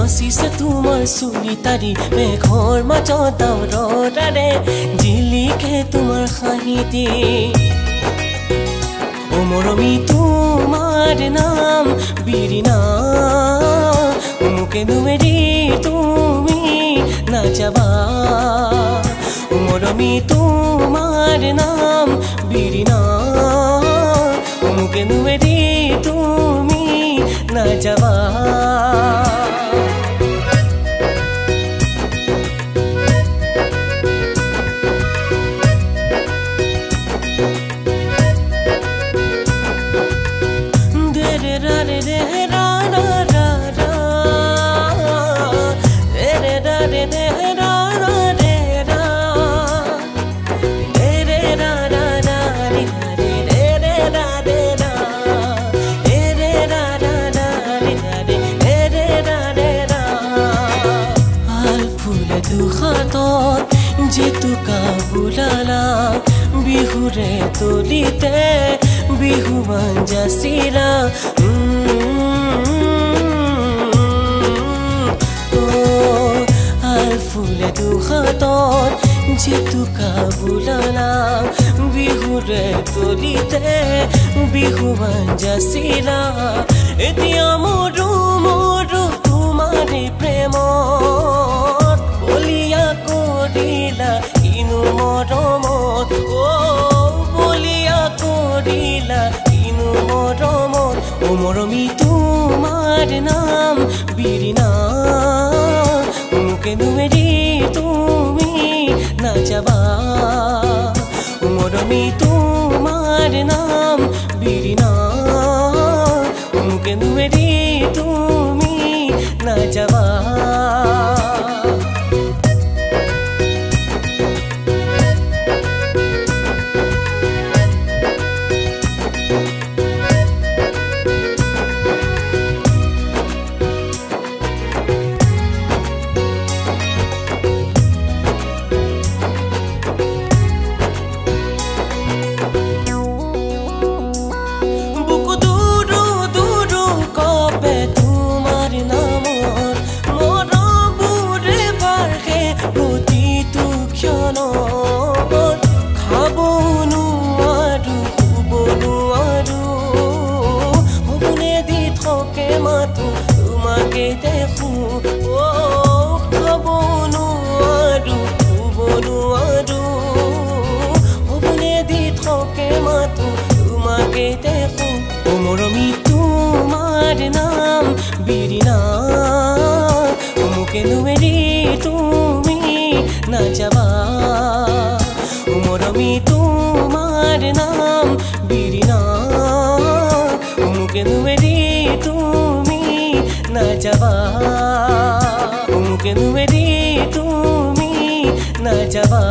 নাচিছে তোমাৰ চুলিতাৰি মেঘৰ মাজত ডাৱৰৰে জিলিকে তোমাৰ হাঁহিতি ও মৰমী তোমাৰ নাম বিৰিণা মোকেনো এৰি তুমি নাযাবা ও মৰমী তোমাৰ নাম বিৰিণা মোকেনো এৰি তুমি নাযাবা যেতুকা বুলালা বিহুৰে তলিতে বিহুৱান যাচিৰা ফুলে দুহাতত যেতুকা বুলালা বিহুৰে তলিতে বিহুৱান যাচিৰা এতিয়া মৰু মৰু তোমাৰে প্ৰেমত বলিয়া কৰিলা ইনো মৰমত বলিয়া কৰিলা ইনো মৰমত ও মৰমী তোমাৰ নাম বিৰিণা মোকেনো এৰি তুমি নাযাবা ও মৰমী তোমাৰ নাম বিৰিণা মোকেনো এৰি তুমি নাযাবা মৰমী তোমাৰ নাম বিৰিণা মোকেনো এৰি তুমি নাযাবা মৰমী তোমাৰ নাম বিৰিণা মোকেনো এৰি তুমি নাযাবা মোকেনো এৰি তুমি নাযাবা